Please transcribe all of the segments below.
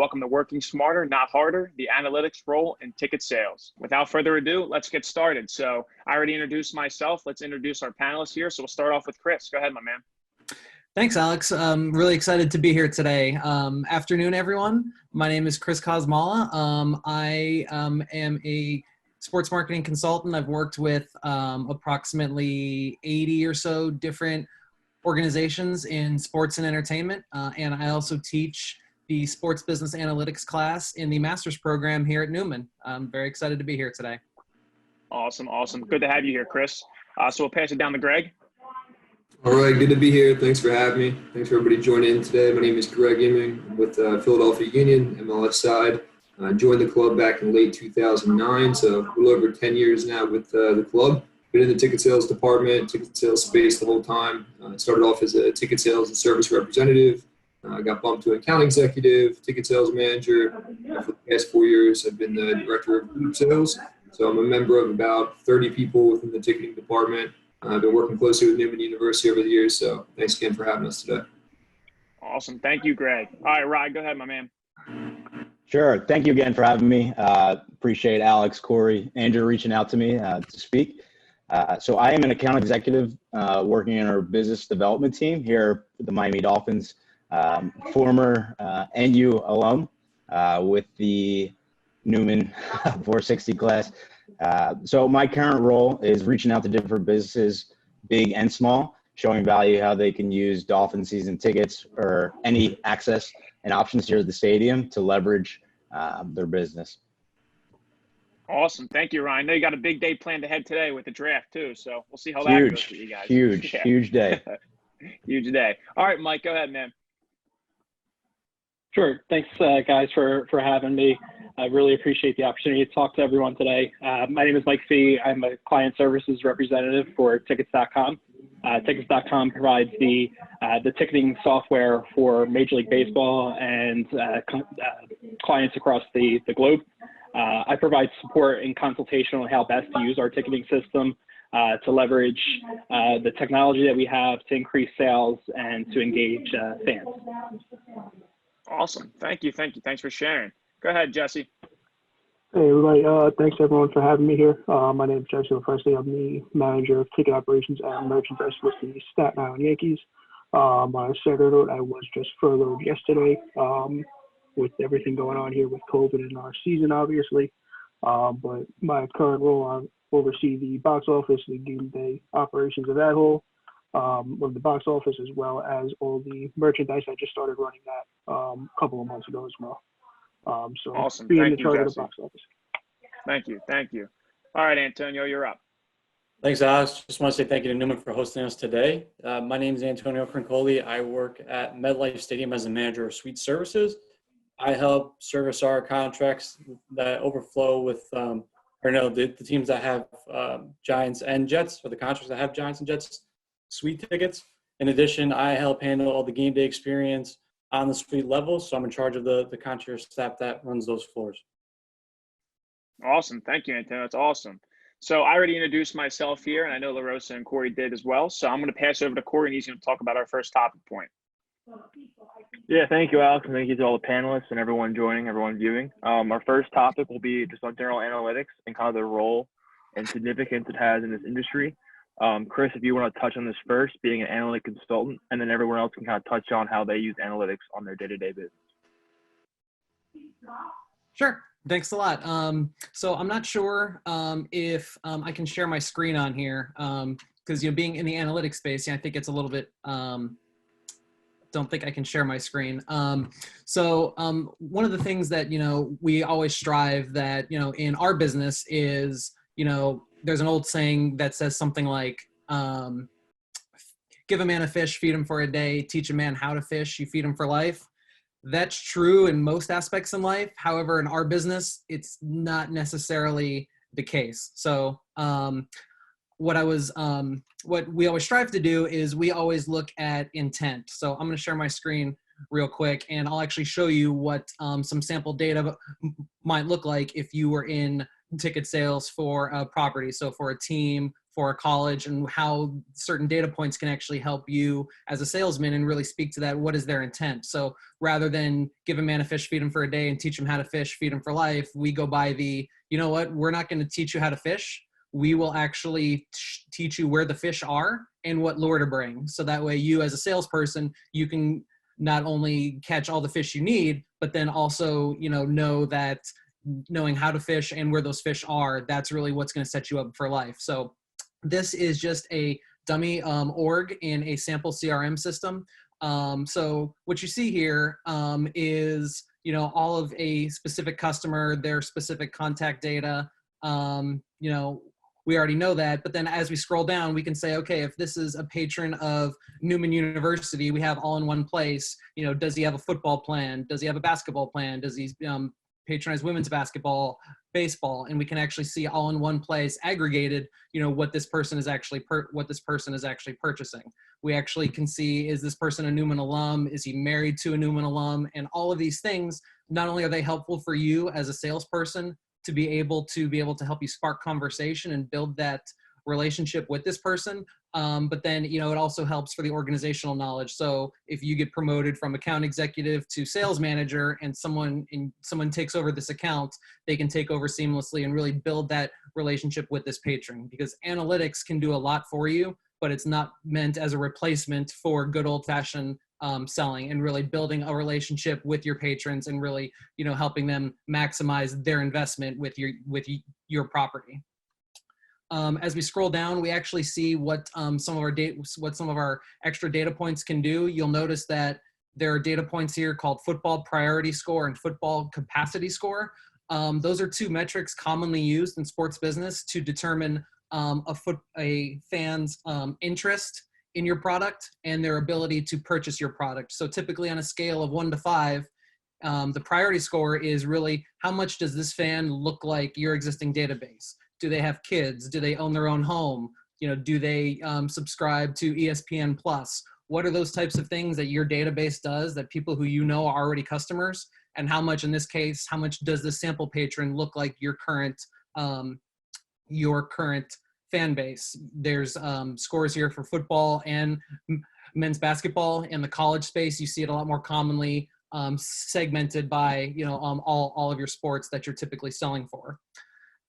Welcome to Working Smarter, Not Harder, the analytics role in ticket sales. Without further ado, let's get started. So I already introduced myself. Let's introduce our panelists here. So we'll start off with Chris. Go ahead, my man. Thanks, Alex. I'm really excited to be here today. Afternoon, everyone. My name is Chris Kosmala. I am a sports marketing consultant. I've worked with approximately 80 or so different organizations in sports and entertainment. And I also teach the sports business analytics class in the master's program here at Neumann. I'm very excited to be here today. Awesome. Good to have you here, Chris. So we'll pass it down to Greg. All right, good to be here. Thanks for having me. Thanks for everybody joining in today. My name is Greg Imming. I'm with Philadelphia Union, MLS side. I joined the club back in late 2009, so a little over 10 years now with the club. Been in the ticket sales department, ticket sales space the whole time. Started off as a ticket sales and service representative. Got bumped to account executive, ticket sales manager. For the past 4 years, I've been the director of group sales. So I'm a member of about 30 people within the ticketing department. I've been working closely with Neumann University over the years, so thanks again for having us today. Awesome. Thank you, Greg. All right, Rod, go ahead, my man. Sure. Thank you again for having me. Appreciate Alex, Cory, Andrew reaching out to me to speak. So I am an account executive working in our business development team here at the Miami Dolphins, former NU alum with the Neumann 460 class. So my current role is reaching out to different businesses, big and small, showing value how they can use Dolphin season tickets or any access and options here at the stadium to leverage their business. Awesome. Thank you, Ryan. I know you got a big day planned ahead today with the draft too, so we'll see how that goes for you guys. Huge day. Huge day. All right, Mike, go ahead, man. Sure. Thanks, guys, for having me. I really appreciate the opportunity to talk to everyone today. My name is Mike Fee. I'm a client services representative for Tickets.com. Tickets.com provides the ticketing software for Major League Baseball and clients across the globe. I provide support and consultation on how best to use our ticketing system to leverage the technology that we have to increase sales and to engage fans. Awesome. Thank you. Thanks for sharing. Go ahead, Jesse. Hey, everybody. Thanks, everyone, for having me here. My name is Jesse Firstly. I'm the manager of ticket operations and merchandise with the Staten Island Yankees. On a separate note, I was just furloughed yesterday with everything going on here with COVID in our season, obviously. But my current role, I oversee the box office, the game day operations of that whole, of the box office, as well as all the merchandise. I just started running that a couple of months ago as well. So awesome. Being Thank in charge you, of Jesse. the box office. Thank you. All right, Antonio, you're up. Thanks, Alex. Just want to say thank you to Neumann for hosting us today. My name is Antonio Crincoli. I work at Metlife Stadium as a manager of suite services. I help service our contracts that overflow with, the teams that have Giants and Jets, or the contracts that have Giants and Jets suite tickets. In addition, I help handle all the game day experience on the suite level, so I'm in charge of the concierge staff that runs those floors. Awesome. Thank you, Antonio. That's awesome. So I already introduced myself here, and I know Rosa and Cory did as well. So I'm going to pass it over to Cory, and he's going to talk about our first topic point. Yeah, thank you, Alex, and thank you to all the panelists and everyone joining, everyone viewing. Our first topic will be just on general analytics and kind of the role and significance it has in this industry. Chris, if you want to touch on this first, being an analytic consultant, and then everyone else can kind of touch on how they use analytics on their day-to-day business. Sure. Thanks a lot. So I'm not sure if I can share my screen on here because being in the analytics space, I think it's a little bit. Don't think I can share my screen. So one of the things that we always strive that in our business is there's an old saying that says something like, give a man a fish, feed him for a day, teach a man how to fish, you feed him for life. That's true in most aspects in life. However, in our business, it's not necessarily the case. So what we always strive to do is we always look at intent. So I'm going to share my screen real quick, and I'll actually show you what some sample data might look like if you were in ticket sales for a property. So for a team, for a college and how certain data points can actually help you as a salesman and really speak to that. What is their intent? So rather than give a man a fish, feed him for a day and teach him how to fish, feed him for life, we go by the, you know what, we're not going to teach you how to fish. We will actually teach you where the fish are and what lure to bring. So that way you as a salesperson, you can not only catch all the fish you need, but then also, know that knowing how to fish and where those fish are, that's really what's going to set you up for life. So this is just a dummy org in a sample CRM system. So what you see here is, all of a specific customer, their specific contact data. We already know that, but then as we scroll down, we can say, okay, if this is a patron of Neumann University, we have all in one place. Does he have a football plan? Does he have a basketball plan? Does he patronize women's basketball, baseball? And we can actually see all in one place, aggregated, what this person is actually purchasing. We actually can see, is this person a Neumann alum? Is he married to a Neumann alum? And all of these things, not only are they helpful for you as a salesperson to be able to help you spark conversation and build that relationship with this person, but then it also helps for the organizational knowledge. So if you get promoted from account executive to sales manager and someone takes over this account, they can take over seamlessly and really build that relationship with this patron, because analytics can do a lot for you, but it's not meant as a replacement for good old-fashioned selling and really building a relationship with your patrons and really helping them maximize their investment with your property. As we scroll down, we actually see what some of our extra data points can do. You'll notice that there are data points here called football priority score and football capacity score. Those are two metrics commonly used in sports business to determine a fan's interest in your product and their ability to purchase your product. So typically on a scale of 1 to 5, the priority score is really how much does this fan look like your existing database? Do they have kids? Do they own their own home? Do they subscribe to ESPN Plus? What are those types of things that your database does that people who are already customers? And how much, in this case, how much does the sample patron look like your current fan base? There's scores here for football and men's basketball. In the college space, you see it a lot more commonly segmented by all of your sports that you're typically selling for.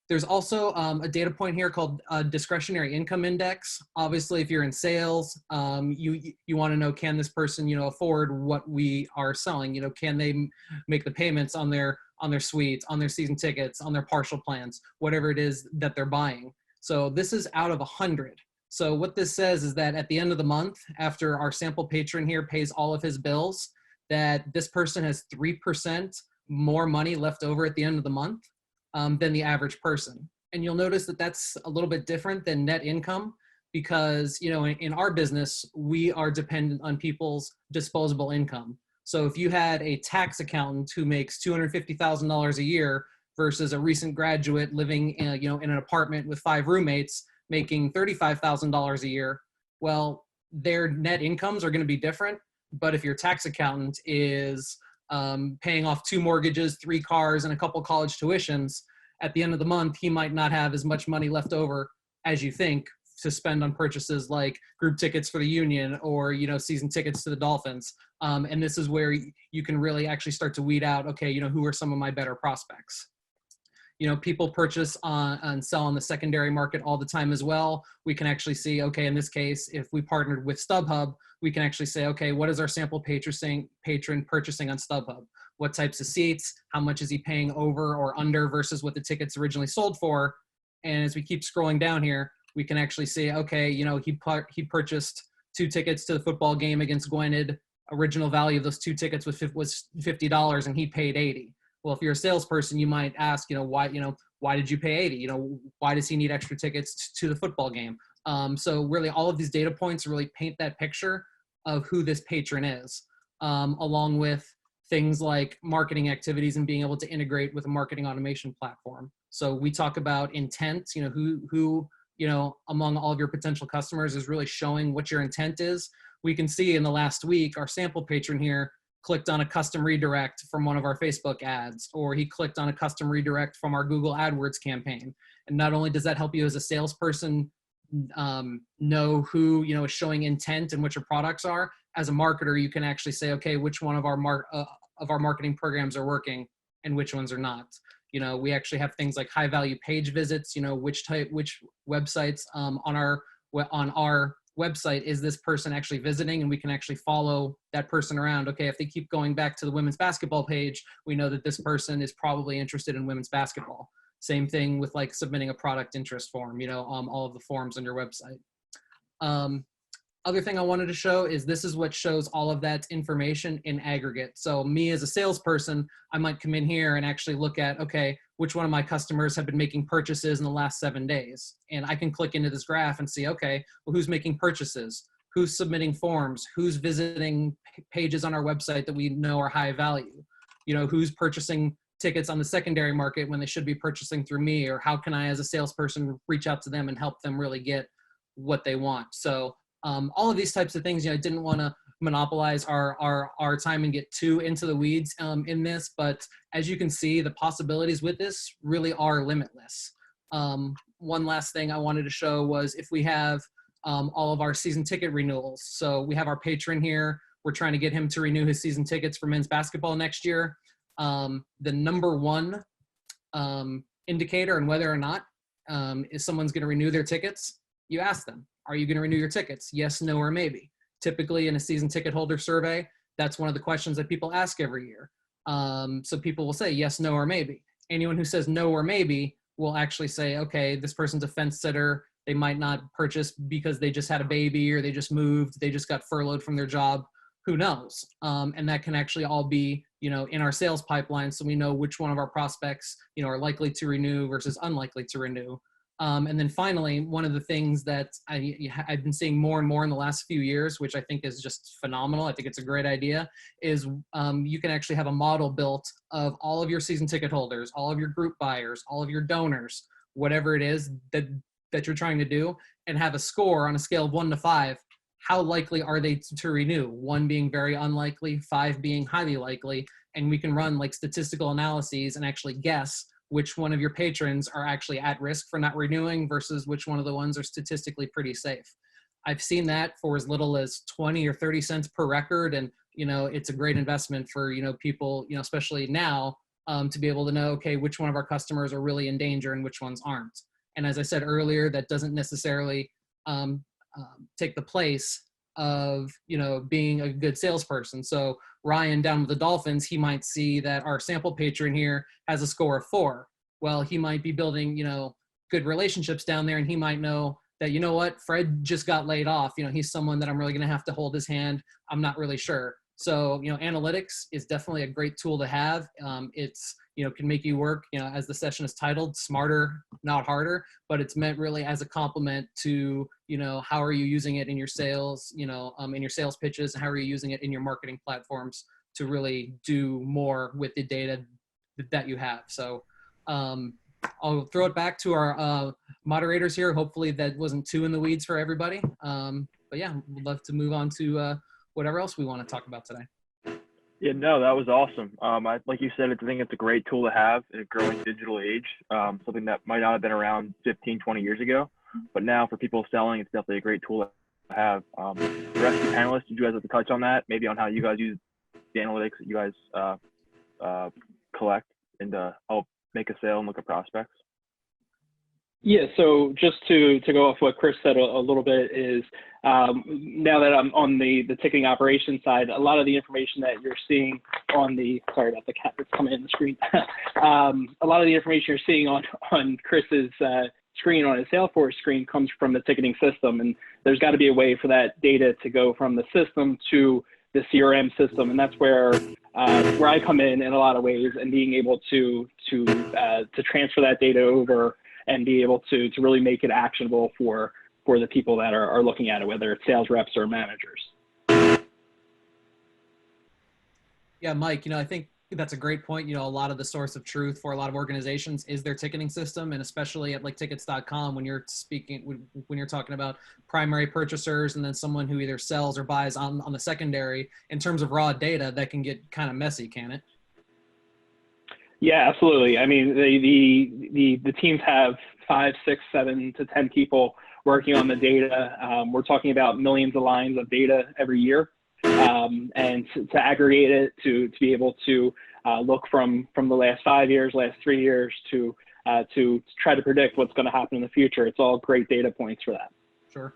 There's also a data point here called discretionary income index. Obviously, if you're in sales, you want to know, can this person afford what we are selling? Can they make the payments on their suites, on their season tickets, on their partial plans, whatever it is that they're buying. So this is out of 100. So what this says is that at the end of the month, after our sample patron here pays all of his bills, that this person has 3% more money left over at the end of the month than the average person. And you'll notice that that's a little bit different than net income because, in our business, we are dependent on people's disposable income. So if you had a tax accountant who makes $250,000 a year versus a recent graduate living in, in an apartment with 5 roommates making $35,000 a year, well, their net incomes are going to be different. But if your tax accountant is paying off 2 mortgages, 3 cars, and a couple college tuitions, at the end of the month, he might not have as much money left over as you think to spend on purchases like group tickets for the Union or, season tickets to the Dolphins. And this is where you can really actually start to weed out, okay, who are some of my better prospects? People purchase and sell on the secondary market all the time as well. We can actually see, okay, in this case, if we partnered with StubHub, we can actually say, okay, what is our sample patron purchasing on StubHub? What types of seats? How much is he paying over or under versus what the tickets originally sold for? And as we keep scrolling down here, we can actually see, okay, he purchased 2 tickets to the football game against Gwynedd. Original value of those 2 tickets was $50 and he paid $80. Well, if you're a salesperson, you might ask, why did you pay $80? Why does he need extra tickets to the football game? So really all of these data points really paint that picture of who this patron is, along with things like marketing activities and being able to integrate with a marketing automation platform. So we talk about intent, who among all of your potential customers is really showing what your intent is. We can see in the last week, our sample patron here clicked on a custom redirect from one of our Facebook ads, or he clicked on a custom redirect from our Google AdWords campaign. And not only does that help you as a salesperson know who, you know, is showing intent and what your products are. As a marketer, you can actually say, okay, which one of our marketing programs are working and which ones are not. You know, we actually have things like high value page visits, you know, which websites on our website is this person actually visiting, and we can actually follow that person around. Okay, if they keep going back to the women's basketball page, we know that this person is probably interested in women's basketball. Same thing with like submitting a product interest form, you know, all of the forms on your website. Other thing I wanted to show is this is what shows all of that information in aggregate. So me as a salesperson, I might come in here and actually look at, okay, which one of my customers have been making purchases in the last 7 days? And I can click into this graph and see, okay, well, who's making purchases? Who's submitting forms? Who's visiting pages on our website that we know are high value? You know, who's purchasing tickets on the secondary market when they should be purchasing through me? Or how can I, as a salesperson, reach out to them and help them really get what they want? So all of these types of things, you know, I didn't want to monopolize our time and get too into the weeds in this, but as you can see, the possibilities with this really are limitless. One last thing I wanted to show was if we have all of our season ticket renewals. So we have our patron here. We're trying to get him to renew his season tickets for men's basketball next year. The number one indicator on whether or not if someone's going to renew their tickets, you ask them, are you going to renew your tickets? Yes, no, or maybe. Typically in a season ticket holder survey, that's one of the questions that people ask every year. So people will say yes, no, or maybe. Anyone who says no or maybe will actually say, okay, this person's a fence sitter. They might not purchase because they just had a baby or they just moved. They just got furloughed from their job. Who knows? And that can actually all be, you know, in our sales pipeline. So we know which one of our prospects, you know, are likely to renew versus unlikely to renew. And then finally, one of the things that I've been seeing more and more in the last few years, which I think is just phenomenal, I think it's a great idea, is you can actually have a model built of all of your season ticket holders, all of your group buyers, all of your donors, whatever it is that you're trying to do, and have a score on a scale of 1 to 5. How likely are they to renew? 1 being very unlikely, 5 being highly likely, and we can run like statistical analyses and actually guess which one of your patrons are actually at risk for not renewing versus which one of the ones are statistically pretty safe. I've seen that for as little as 20 or 30 cents per record. And, you know, it's a great investment for, you know, people, you know, especially now to be able to know, okay, which one of our customers are really in danger and which ones aren't. And as I said earlier, that doesn't necessarily take the place of, you know, being a good salesperson. So Ryan down with the Dolphins, he might see that our sample patron here has a score of 4. Well, he might be building, you know, good relationships down there, and he might know that, you know what, Fred just got laid off. You know, he's someone that I'm really going to have to hold his hand. I'm not really sure. So, you know, analytics is definitely a great tool to have. It's, you know, can make you work, you know, as the session is titled, smarter, not harder, but it's meant really as a complement to, you know, how are you using it in your sales, you know, in your sales pitches, and how are you using it in your marketing platforms to really do more with the data that you have. So I'll throw it back to our moderators here. Hopefully that wasn't too in the weeds for everybody. But yeah, we'd love to move on to whatever else we want to talk about today. Yeah, no, that was awesome. Like you said, I think it's a great tool to have in a growing digital age, something that might not have been around 15, 20 years ago. But now for people selling, it's definitely a great tool to have. The rest of the panelists, did you guys have to touch on that? Maybe on how you guys use the analytics that you guys collect and help make a sale and look at prospects? Yeah, so just to go off what Chris said a little bit is now that I'm on the ticketing operations side, a lot of the information that you're seeing on the, sorry about the cat that's coming in the screen, a lot of the information you're seeing on Chris's screen, on his Salesforce screen, comes from the ticketing system, and there's got to be a way for that data to go from the system to the CRM system, and that's where I come in a lot of ways, and being able to transfer that data over and be able to really make it actionable for the people that are looking at it, whether it's sales reps or managers. Yeah, Mike, you know, I think that's a great point. You know, a lot of the source of truth for a lot of organizations is their ticketing system, and especially at like tickets.com, when you're talking about primary purchasers and then someone who either sells or buys on the secondary, in terms of raw data, that can get kind of messy, can it? Yeah, absolutely. I mean, the teams have 5, 6, 7 to 10 people working on the data. We're talking about millions of lines of data every year, and to aggregate it, to be able to look from the last 5 years, last 3 years, to try to predict what's going to happen in the future. It's all great data points for that. Sure.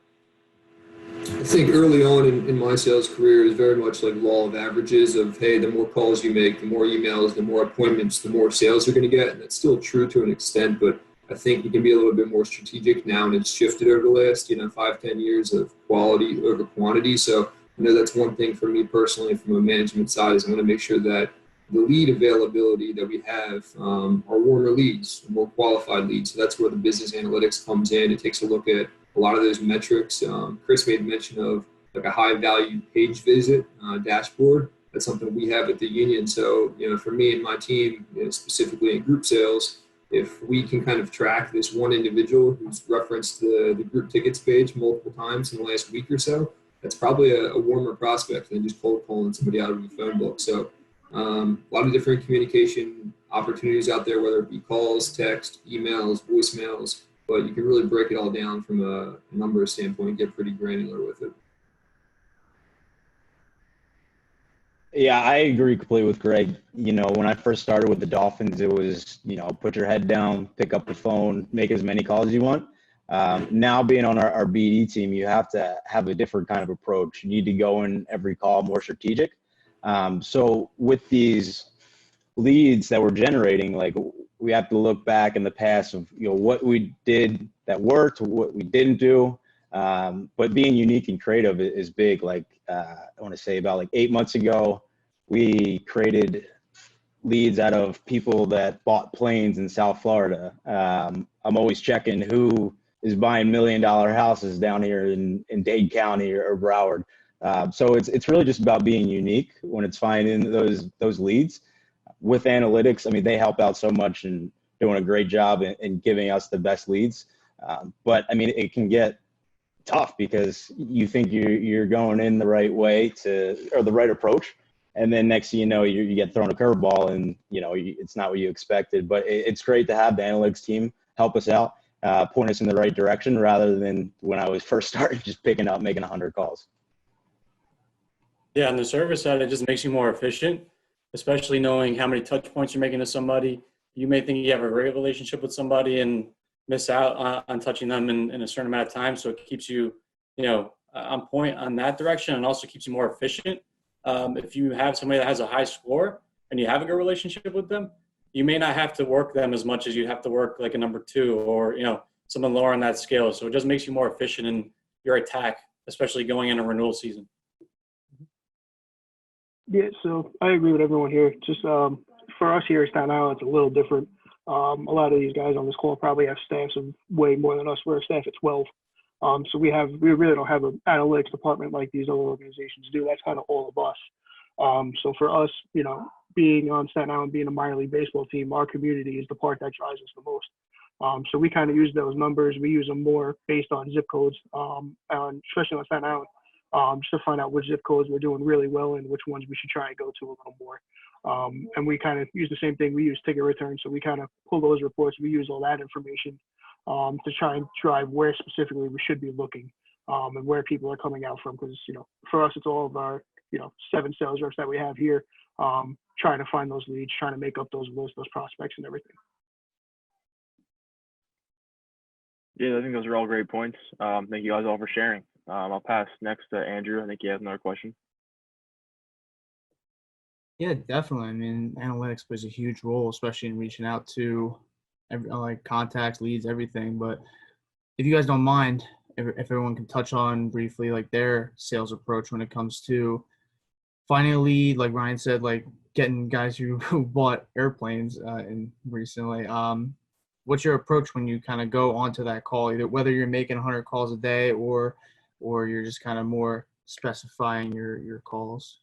I think early on in my sales career is very much like law of averages of, hey, the more calls you make, the more emails, the more appointments, the more sales you're going to get. And that's still true to an extent, but I think you can be a little bit more strategic now, and it's shifted over the last, 5-10 years of quality over quantity. So I know that's one thing for me personally from a management side is I want to make sure that the lead availability that we have are warmer leads, more qualified leads. So that's where the business analytics comes in. It takes a look at a lot of those metrics. Chris made mention of like a high value page visit dashboard. That's something we have at the union. So, for me and my team, specifically in group sales, if we can kind of track this one individual who's referenced the group tickets page multiple times in the last week or so, that's probably a warmer prospect than just cold calling somebody out of the phone book. So a lot of different communication opportunities out there, whether it be calls, text, emails, voicemails, but you can really break it all down from a number standpoint and get pretty granular with it. Yeah, I agree completely with Greg. When I first started with the Dolphins, it was, put your head down, pick up the phone, make as many calls as you want. Now being on our BD team, you have to have a different kind of approach. You need to go in every call more strategic. So with these leads that we're generating, like we have to look back in the past of, what we did that worked, what we didn't do. But being unique and creative is big. Like I want to say about 8 months ago, we created leads out of people that bought planes in South Florida. I'm always checking who is buying $1 million houses down here in Dade County or Broward. So it's really just about being unique when it's finding those leads. With analytics, I mean, they help out so much and doing a great job in giving us the best leads. But I mean, it can get tough because you think you're going in the right way or the right approach. And then next thing you know, you get thrown a curveball and, it's not what you expected. But it's great to have the analytics team help us out, point us in the right direction rather than when I was first starting, just picking up, making 100 calls. Yeah, on the service side, it just makes you more efficient, especially knowing how many touch points you're making to somebody. You may think you have a great relationship with somebody and miss out on touching them in a certain amount of time. So it keeps you, on point on that direction and also keeps you more efficient. If you have somebody that has a high score and you have a good relationship with them, you may not have to work them as much as you have to work like a number 2 or, someone lower on that scale. So it just makes you more efficient in your attack, especially going in a renewal season. Yeah, so I agree with everyone here. Just for us here at Staten Island, it's a little different. A lot of these guys on this call probably have staffs of way more than us. We're a staff at 12. So we really don't have an analytics department like these other organizations do. That's kind of all of us. So for us, being on Staten Island, being a minor league baseball team, our community is the part that drives us the most. So we kind of use those numbers. We use them more based on zip codes, and especially on Staten Island, just to find out which zip codes we're doing really well and which ones we should try and go to a little more. And we kind of use the same thing. We use ticket returns. So we kind of pull those reports. We use all that information to try and drive where specifically we should be looking and where people are coming out from. Because, for us, it's all of our, 7 sales reps that we have here, trying to find those leads, trying to make up those lists, those prospects and everything. Yeah, I think those are all great points. Thank you guys all for sharing. I'll pass next to Andrew. I think he has another question. Yeah, definitely. I mean, analytics plays a huge role, especially in reaching out to contacts, leads, everything. But if you guys don't mind, if everyone can touch on briefly their sales approach when it comes to finding a lead, like Ryan said, getting guys who bought airplanes recently. What's your approach when you kind of go onto that call, either whether you're making 100 calls a day or you're just kind of more specifying your calls?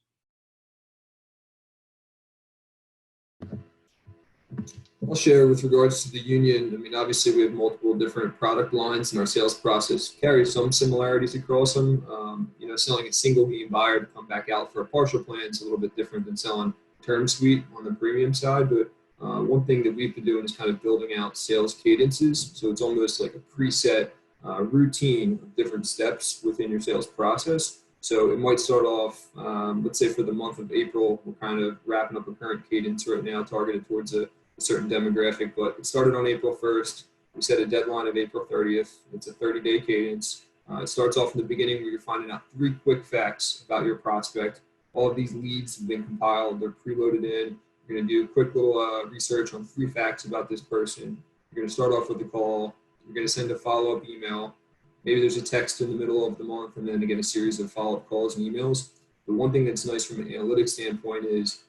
I'll share with regards to the union. I mean, obviously we have multiple different product lines and our sales process carries some similarities across them. Selling a single game buyer to come back out for a partial plan is a little bit different than selling term suite on the premium side. But one thing that we've been doing is kind of building out sales cadences. So it's almost like a preset routine of different steps within your sales process. So it might start off, let's say for the month of April, we're kind of wrapping up a current cadence right now targeted towards a certain demographic, but it started on April 1st. We set a deadline of April 30th. It's a 30-day cadence. It starts off in the beginning where you're finding out 3 quick facts about your prospect. All of these leads have been compiled. They're preloaded in. You're going to do a quick little research on 3 facts about this person. You're going to start off with a call. You're going to send a follow-up email. Maybe there's a text in the middle of the month, and then again, a series of follow-up calls and emails. The one thing that's nice from an analytics standpoint is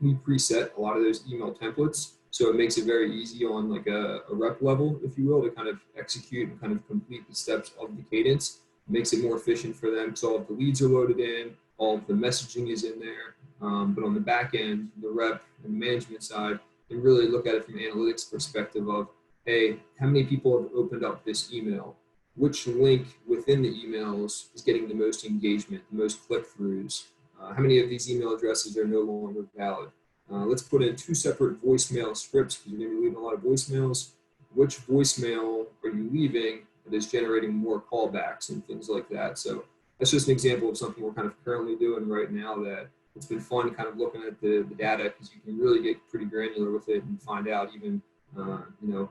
we preset a lot of those email templates. So it makes it very easy on like a rep level, if you will, to kind of execute and kind of complete the steps of the cadence. It makes it more efficient for them because all of the leads are loaded in, all of the messaging is in there. But on the back end, the rep and the management side, they really look at it from an analytics perspective of, hey, how many people have opened up this email? Which link within the emails is getting the most engagement, the most click-throughs? How many of these email addresses are no longer valid? Let's put in 2 separate voicemail scripts because you're going to be leaving a lot of voicemails. Which voicemail are you leaving that is generating more callbacks and things like that? So that's just an example of something we're kind of currently doing right now that it's been fun kind of looking at the data because you can really get pretty granular with it and find out even,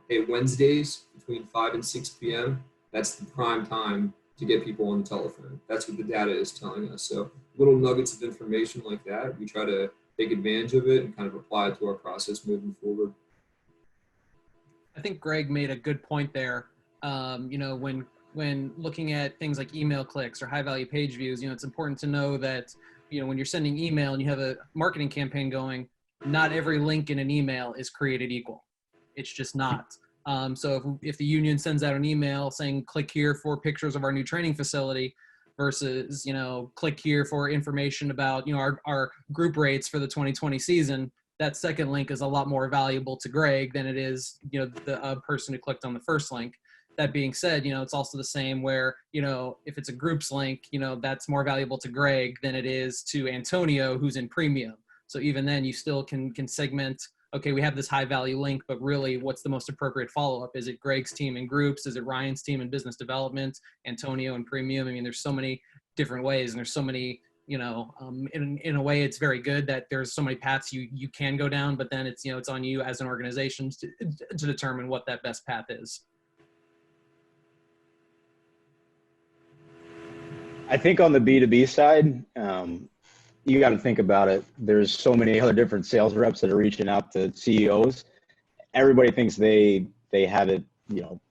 hey, Wednesdays between 5 and 6 p.m., that's the prime time to get people on the telephone. That's what the data is telling us. So little nuggets of information like that, we try to take advantage of it and kind of apply it to our process moving forward. I think Greg made a good point there. When looking at things like email clicks or high value page views, it's important to know that, when you're sending email and you have a marketing campaign going, not every link in an email is created equal. It's just not. So if the union sends out an email saying, click here for pictures of our new training facility, versus, click here for information about, our group rates for the 2020 season, that second link is a lot more valuable to Greg than it is, the person who clicked on the first link. That being said, it's also the same where, if it's a groups link, that's more valuable to Greg than it is to Antonio, who's in premium. So even then you still can segment, okay, we have this high value link, but really what's the most appropriate follow-up? Is it Greg's team in groups? Is it Ryan's team in business development, Antonio in premium? I mean, there's so many different ways and there's so many, in a way it's very good that there's so many paths you can go down, but then it's, it's on you as an organization to determine what that best path is. I think on the B2B side, you got to think about it. There's so many other different sales reps that are reaching out to CEOs. Everybody thinks they have it,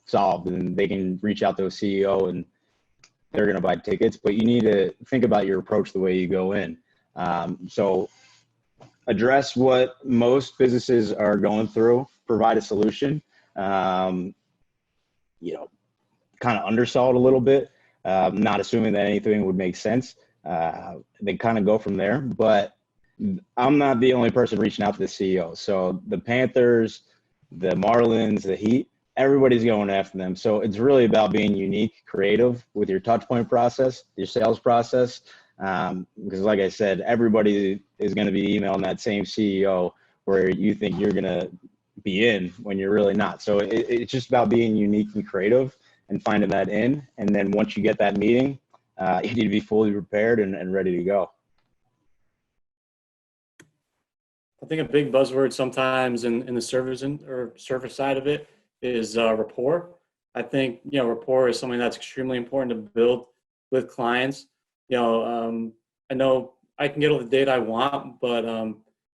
solved and they can reach out to a CEO and they're going to buy tickets, but you need to think about your approach the way you go in. So address what most businesses are going through, provide a solution, kind of undersell it a little bit, not assuming that anything would make sense. They kind of go from there, but I'm not the only person reaching out to the CEO. So the Panthers, the Marlins, the Heat, everybody's going after them. So it's really about being unique, creative with your touch point process, your sales process. Because like I said, everybody is going to be emailing that same CEO where you think you're going to be in when you're really not. So it's just about being unique and creative and finding that in. And then once you get that meeting, you need to be fully prepared and ready to go. I think a big buzzword sometimes in the service side of it is rapport. I think, rapport is something that's extremely important to build with clients. I know I can get all the data I want, but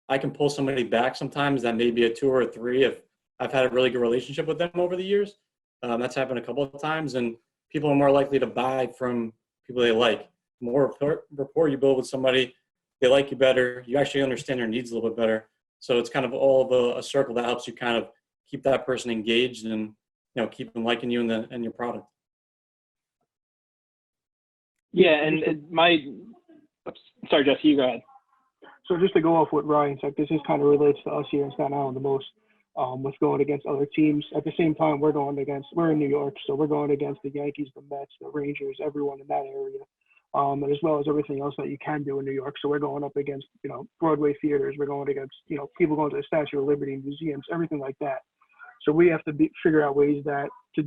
I can pull somebody back sometimes that may be a 2 or a 3 if I've had a really good relationship with them over the years. That's happened a couple of times, and people are more likely to buy from people they like. The more rapport you build with somebody, they like you better. You actually understand their needs a little bit better. So it's kind of all of a circle that helps you kind of keep that person engaged and, keep them liking you and your product. Yeah, and sorry, Jesse, you go ahead. So just to go off what Ryan said, this kind of relates to us here in Staten Island the most, with going against other teams. At the same time, we're in New York, so we're going against the Yankees, the Mets, the Rangers, everyone in that area, and as well as everything else that you can do in New York. So we're going up against, Broadway theaters. We're going against, people going to the Statue of Liberty, museums, everything like that. So we have to figure out ways that to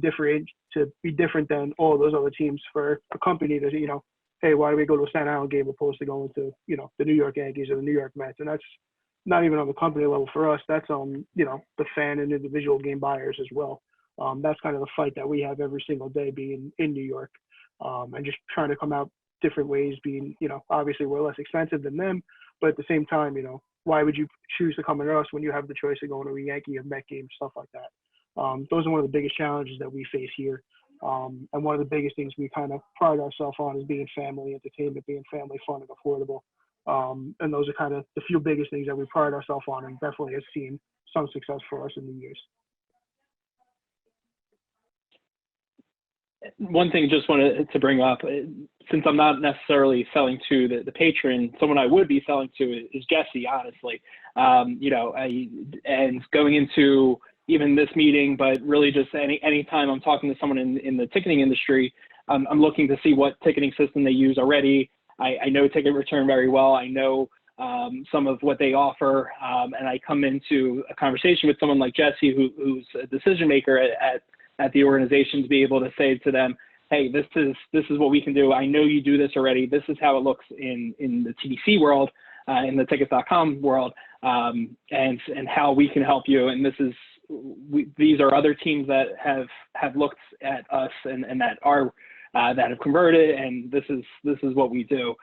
be different than all those other teams for a company to, hey, why do we go to a Staten Island game opposed to going to, the New York Yankees or the New York Mets? And that's not even on the company level for us. That's on, the fan and individual game buyers as well. That's kind of the fight that we have every single day being in New York, and just trying to come out different ways being, obviously we're less expensive than them, but at the same time, why would you choose to come to us when you have the choice of going to a Yankee or Met game, stuff like that? Those are one of the biggest challenges that we face here. And one of the biggest things we kind of pride ourselves on is being family entertainment, being family fun and affordable. And those are kind of the few biggest things that we pride ourselves on, and definitely has seen some success for us in the years. One thing just wanted to bring up, since I'm not necessarily selling to the patron, someone I would be selling to is Jesse, honestly. And going into even this meeting, but really just any time I'm talking to someone in the ticketing industry, I'm looking to see what ticketing system they use already. I know Ticket Return very well. I know some of what they offer, and I come into a conversation with someone like Jesse, who's a decision maker at the organization, to be able to say to them, hey, this is what we can do. I know you do this already. This is how it looks in the TDC world, in the tickets.com world, and how we can help you. And these are other teams that have looked at us and that are that have converted, and this is what we do.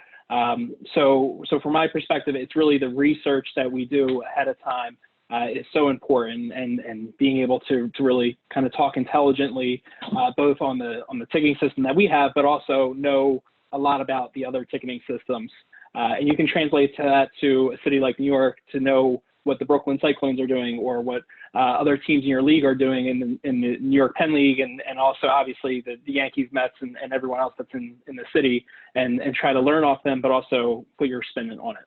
So from my perspective, it's really the research that we do ahead of time is so important, and being able to really kind of talk intelligently, both on the ticketing system that we have, but also know a lot about the other ticketing systems. And you can translate that to a city like New York to know what the Brooklyn Cyclones are doing, or what other teams in your league are doing in the New York Penn League, and also obviously the Yankees, Mets, and everyone else that's in the city, and try to learn off them, but also put your spin on it.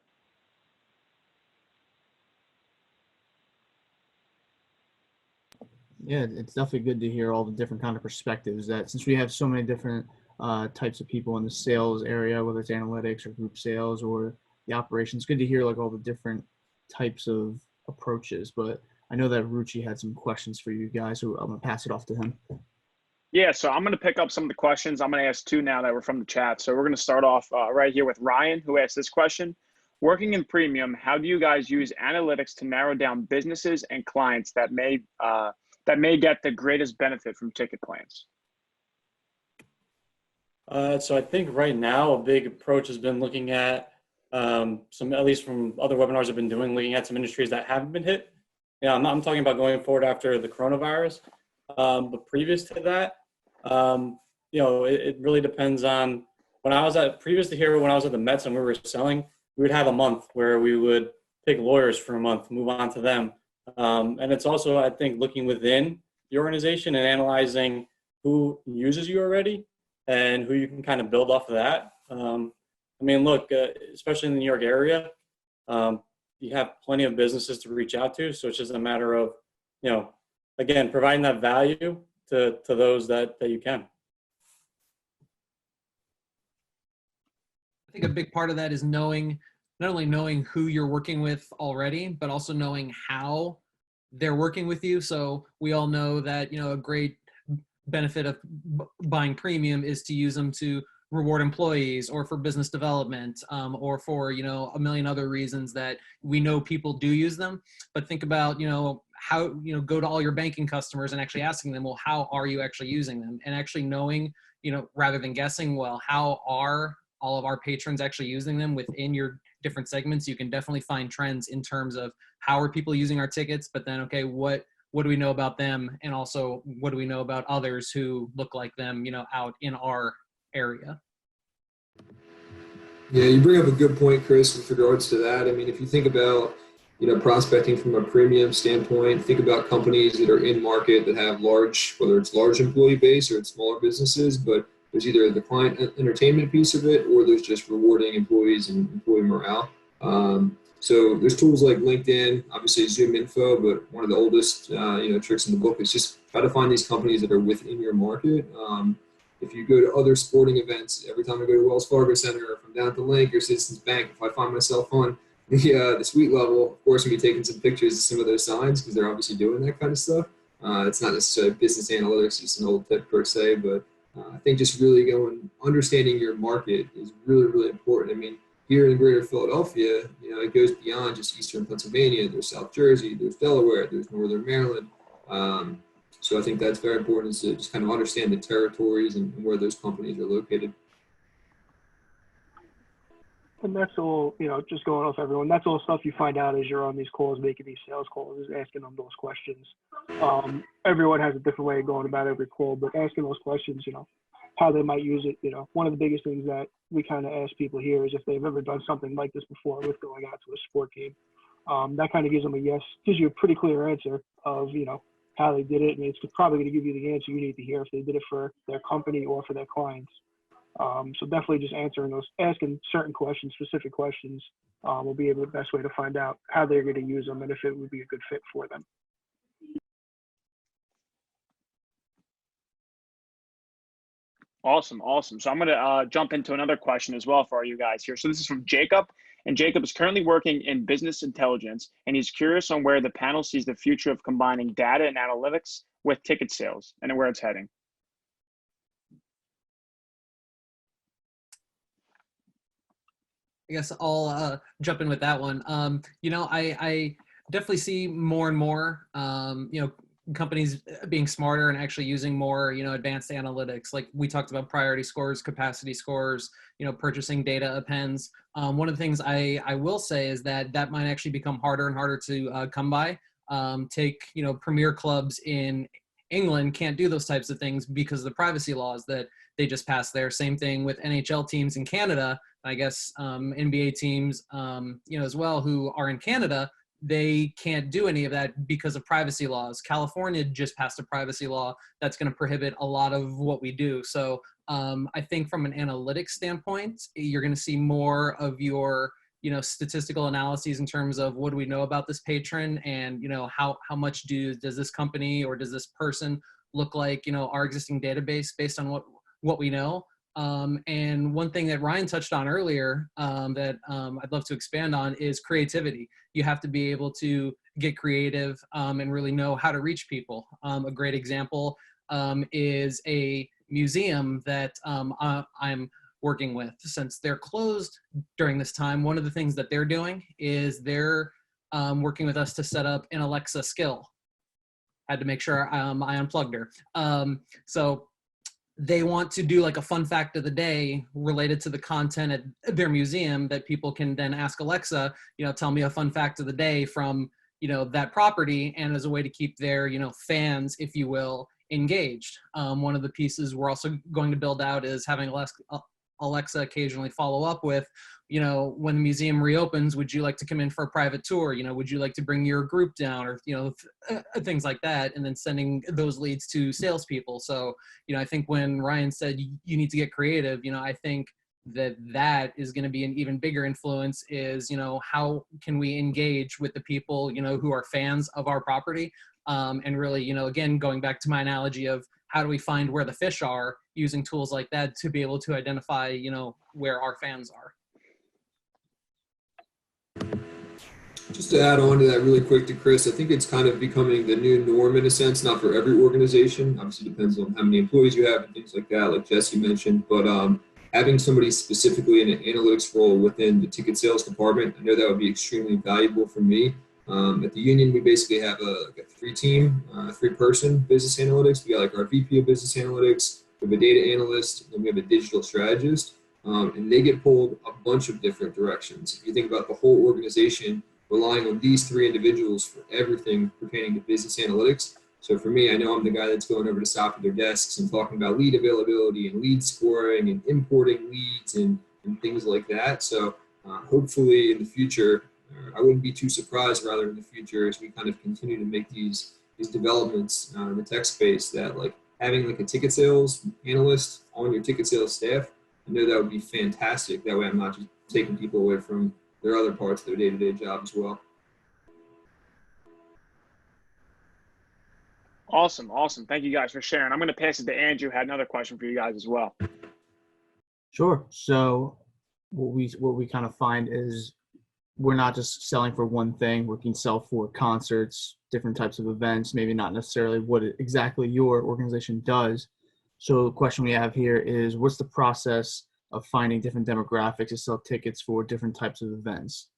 Yeah, it's definitely good to hear all the different kind of perspectives, that since we have so many different types of people in the sales area, whether it's analytics or group sales or the operations, good to hear like all the different types of approaches. But I know that Rucci had some questions for you guys, so I'm gonna pass it off to him. Yeah, so I'm going to pick up some of the questions. I'm going to ask two now that were from the chat. So we're going to start off right here with Ryan, who asked this question. Working in premium, how do you guys use analytics to narrow down businesses and clients that may get the greatest benefit from ticket plans? So I think right now a big approach has been looking at some, at least from other webinars I've been doing, looking at some industries that haven't been hit. Yeah, I'm talking about going forward after the coronavirus. But previous to that, it really depends on previous to here, when I was at the Mets and we were selling, we would have a month where we would pick lawyers for a month, move on to them. And it's also, I think, looking within the organization and analyzing who uses you already and who you can kind of build off of that. Look, especially in the New York area, you have plenty of businesses to reach out to. So it's just a matter of, again, providing that value to those that you can. I think a big part of that is not only knowing who you're working with already, but also knowing how they're working with you. So we all know that, a great benefit of buying premium is to use them to reward employees, or for business development, or for, a million other reasons that we know people do use them. But think about, how, go to all your banking customers and actually asking them, well, how are you actually using them? And actually knowing, rather than guessing, well, how are all of our patrons actually using them within your different segments? You can definitely find trends in terms of how are people using our tickets, but then, okay, what do we know about them? And also, what do we know about others who look like them, out in our area? Yeah, you bring up a good point, Chris, with regards to that. I mean, if you think about, prospecting from a premium standpoint, think about companies that are in market that have whether it's large employee base or it's smaller businesses, but there's either the client entertainment piece of it, or there's just rewarding employees and employee morale. So there's tools like LinkedIn, obviously Zoom Info, but one of the oldest, tricks in the book is just try to find these companies that are within your market. If you go to other sporting events, every time I go to Wells Fargo Center, or if I'm down at the Link or Citizens Bank, if I find myself on the suite level, of course, I'm going to be taking some pictures of some of those signs because they're obviously doing that kind of stuff. It's not necessarily business analytics, just an old tip per se, but I think just really understanding your market is really, really important. I mean, here in greater Philadelphia, it goes beyond just Eastern Pennsylvania. There's South Jersey, there's Delaware, there's Northern Maryland. So I think that's very important, is to just kind of understand the territories and where those companies are located. And that's all, just going off everyone, that's all stuff you find out as you're on these calls, making these sales calls, is asking them those questions. Everyone has a different way of going about every call, but asking those questions, how they might use it. One of the biggest things that we kind of ask people here is if they've ever done something like this before with going out to a sport game. That kind of gives them a yes, gives you a pretty clear answer of, how they did it. And it's probably going to give you the answer you need to hear if they did it for their company or for their clients. So definitely just asking certain questions, specific questions, will be the best way to find out how they're going to use them and if it would be a good fit for them. Awesome. So I'm going to jump into another question as well for you guys here. So this is from Jacob, and Jacob is currently working in business intelligence, and he's curious on where the panel sees the future of combining data and analytics with ticket sales and where it's heading. I guess I'll jump in with that one. I definitely see more and more, companies being smarter and actually using more, advanced analytics. Like we talked about priority scores, capacity scores, purchasing data appends. One of the things I will say is that might actually become harder and harder to come by. Take, premier clubs in England can't do those types of things because of the privacy laws that they just passed there. Same thing with NHL teams in Canada. I guess NBA teams, as well, who are in Canada, they can't do any of that because of privacy laws. California just passed a privacy law that's going to prohibit a lot of what we do. So I think from an analytics standpoint, you're going to see more of your, statistical analyses in terms of what do we know about this patron, and, how much does this company or does this person look like, our existing database based on what we know. And one thing that Ryan touched on earlier that I'd love to expand on is creativity. You have to be able to get creative and really know how to reach people. A great example is a museum that I'm working with. Since they're closed during this time, one of the things that they're doing is they're working with us to set up an Alexa skill. Had to make sure I unplugged her. So they want to do like a fun fact of the day related to the content at their museum that people can then ask Alexa, tell me a fun fact of the day from, that property, and as a way to keep their, fans, if you will, engaged. One of the pieces we're also going to build out is having Alexa occasionally follow up with, when the museum reopens, would you like to come in for a private tour? Would you like to bring your group down, or, things like that, and then sending those leads to salespeople. So, I think when Ryan said you need to get creative, I think that is going to be an even bigger influence is, how can we engage with the people, who are fans of our property? And really, again, going back to my analogy of how do we find where the fish are, using tools like that to be able to identify, where our fans are. Just to add on to that really quick to Chris, I think it's kind of becoming the new norm in a sense, not for every organization. Obviously depends on how many employees you have and things like that, like Jesse mentioned, but having somebody specifically in an analytics role within the ticket sales department, I know that would be extremely valuable for me. At the union, we basically have a three-person business analytics. We got like our VP of business analytics, we have a data analyst, and we have a digital strategist, and they get pulled a bunch of different directions. If you think about the whole organization relying on these three individuals for everything pertaining to business analytics. So for me, I know I'm the guy that's going over to stop at their desks and talking about lead availability and lead scoring and importing leads and things like that. So hopefully in the future, I wouldn't be too surprised rather in the future as we kind of continue to make these developments in the tech space, that like having like a ticket sales analyst on your ticket sales staff, I know that would be fantastic. That way I'm not just taking people away from their other parts of their day-to-day job as well. Awesome. Thank you guys for sharing. I'm going to pass it to Andrew. Had another question for you guys as well. Sure. So what we kind of find is we're not just selling for one thing. We can sell for concerts, different types of events, maybe not necessarily what exactly your organization does. So the question we have here is, what's the process of finding different demographics to sell tickets for different types of events?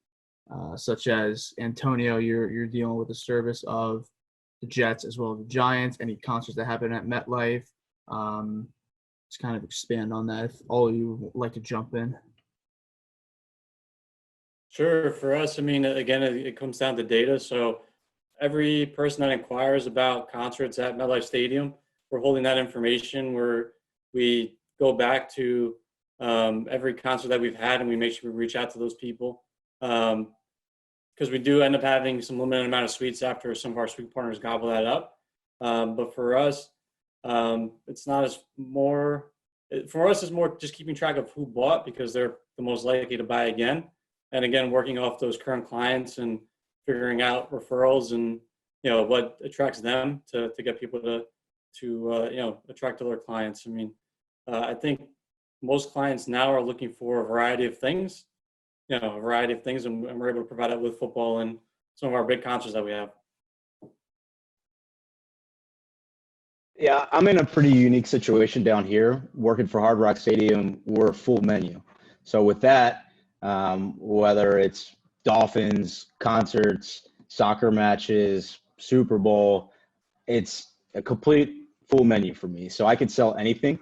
Such as Antonio, you're dealing with the service of the Jets as well as the Giants, any concerts that happen at MetLife. Just kind of expand on that if all of you would like to jump in. Sure. For us, I mean, again, it comes down to data. So every person that inquires about concerts at MetLife Stadium, we're holding that information where we go back to every concert that we've had and we make sure we reach out to those people. Because we do end up having some limited amount of suites after some of our suite partners gobble that up. But for us, it's not as more, for us, it's more just keeping track of who bought because they're the most likely to buy again. And again, working off those current clients and figuring out referrals and, what attracts them to get people to attract other clients. I mean, I think most clients now are looking for a variety of things, and we're able to provide it with football and some of our big concerts that we have. Yeah, I'm in a pretty unique situation down here. Working for Hard Rock Stadium, we're a full menu. So with that, whether it's Dolphins, concerts, soccer matches, Super Bowl, it's a complete full menu for me. So I could sell anything,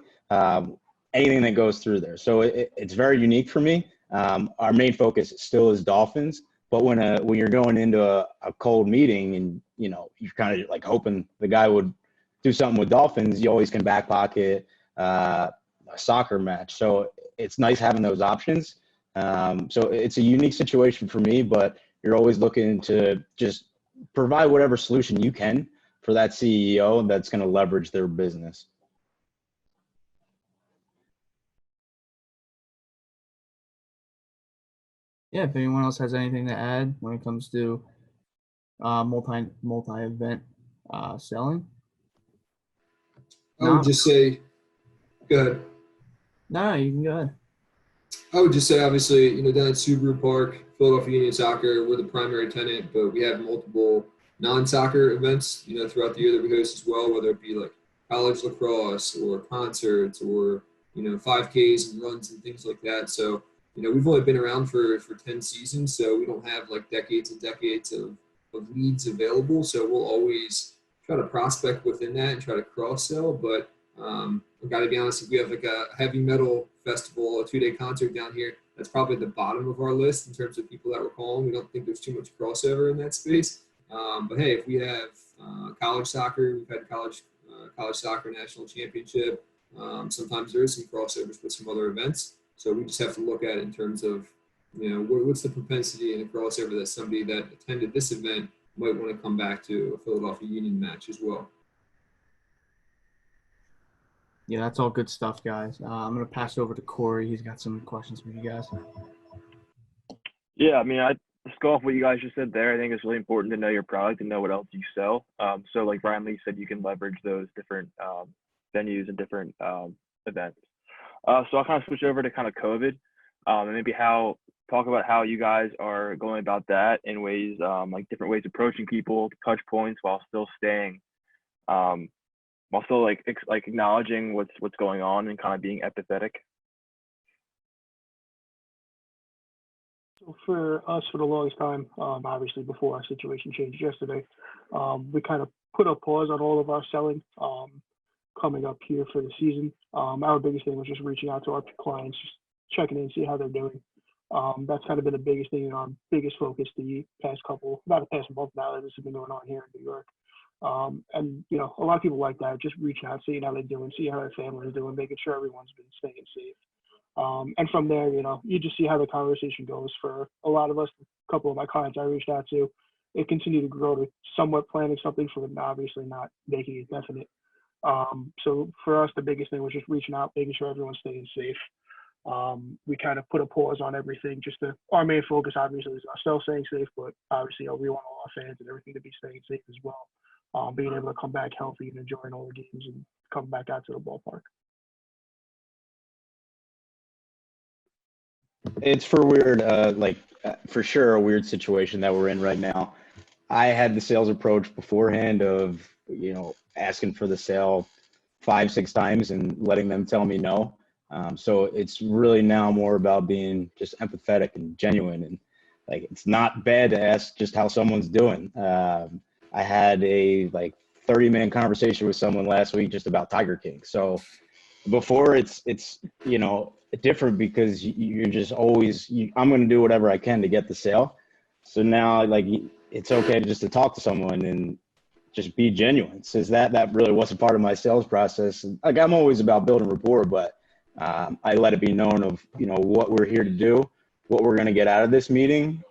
anything that goes through there. So it's very unique for me. Our main focus still is Dolphins, but when you're going into a cold meeting and, you're kind of like hoping the guy would do something with Dolphins, you always can back pocket a soccer match. So it's nice having those options. So it's a unique situation for me, but you're always looking to just provide whatever solution you can for that CEO that's going to leverage their business. Yeah, if anyone else has anything to add when it comes to multi-event selling. I would just say, go ahead. No, you can go ahead. I would just say, obviously, down at Subaru Park, Philadelphia Union Soccer, we're the primary tenant, but we have multiple non-soccer events, throughout the year that we host as well, whether it be like college lacrosse or concerts or, 5Ks and runs and things like that. So, we've only been around for 10 seasons, so we don't have like decades and decades of leads available. So we'll always try to prospect within that and try to cross-sell. But I've got to be honest, if we have like a heavy metal festival, a 2-day concert down here, that's probably the bottom of our list in terms of people that we're calling. We don't think there's too much crossover in that space. But hey, if we have college soccer, we've had college soccer national championship. Sometimes there is some crossovers with some other events. So we just have to look at it in terms of, what's the propensity in a crossover that somebody that attended this event might want to come back to a Philadelphia Union match as well. Yeah, that's all good stuff, guys. I'm going to pass it over to Cory. He's got some questions for you guys. Yeah, I mean, I just go off what you guys just said there. I think it's really important to know your product and know what else you sell. So like Brian Lee said, you can leverage those different venues and different events. So I'll kind of switch over to kind of COVID and maybe talk about how you guys are going about that in ways, like different ways of approaching people, touch points while still staying, while still like acknowledging what's going on and kind of being empathetic. So for us, for the longest time, obviously before our situation changed yesterday, we kind of put a pause on all of our selling coming up here for the season. Our biggest thing was just reaching out to our clients, just checking in, see how they're doing. That's kind of been the biggest thing and our biggest focus the past month now that this has been going on here in New York. And, a lot of people like that, just reaching out, seeing how they're doing, seeing how their family is doing, making sure everyone's been staying safe. And from there, you just see how the conversation goes. For a lot of us, a couple of my clients I reached out to, it continued to grow to somewhat planning something for them, obviously not making it definite. So for us, the biggest thing was just reaching out, making sure everyone's staying safe. We kind of put a pause on everything. Our main focus obviously is ourselves staying safe, but obviously we want all our fans and everything to be staying safe as well. Being able to come back healthy and enjoying all the games and come back out to the ballpark. It's for weird, for sure, a weird situation that we're in right now. I had the sales approach beforehand of, asking for the sale 5, 6 times and letting them tell me no. So it's really now more about being just empathetic and genuine. And like, it's not bad to ask just how someone's doing. I had a 30-minute conversation with someone last week just about Tiger King. So before it's different because you're just always, I'm going to do whatever I can to get the sale. So now it's okay to talk to someone and just be genuine. Since that really wasn't part of my sales process. I'm always about building rapport, but I let it be known of, what we're here to do, what we're going to get out of this meeting,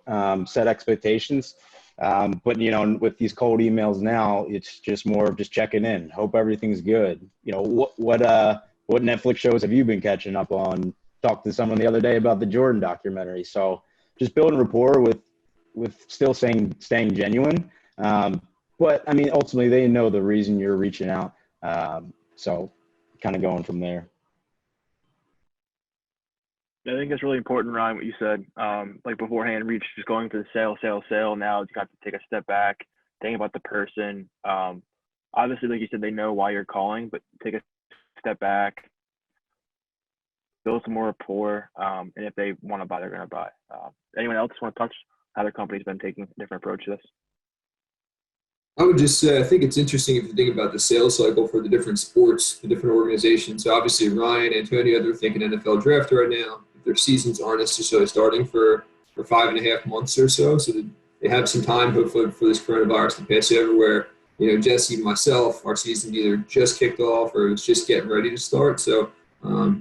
set expectations. But with these cold emails now, it's just more of just checking in, hope everything's good. What Netflix shows have you been catching up on? Talked to someone the other day about the Jordan documentary. So just building rapport with still staying genuine. But I mean, ultimately they know the reason you're reaching out. So kind of going from there. I think it's really important, Ryan, what you said. Beforehand, reach just going for the sale. Now you got to take a step back, think about the person. Obviously, like you said, they know why you're calling, but take a step back, build some more rapport, and if they want to buy, they're going to buy. Anyone else want to touch how their company's been taking a different approach to this? I would just say, I think it's interesting if you think about the sales cycle for the different sports, the different organizations. So obviously Ryan, Antonio, they're thinking NFL draft right now. Their seasons aren't necessarily starting for 5.5 months or so. So they have some time, hopefully, for this coronavirus to pass everywhere. Jesse, myself, our season either just kicked off or it's just getting ready to start. So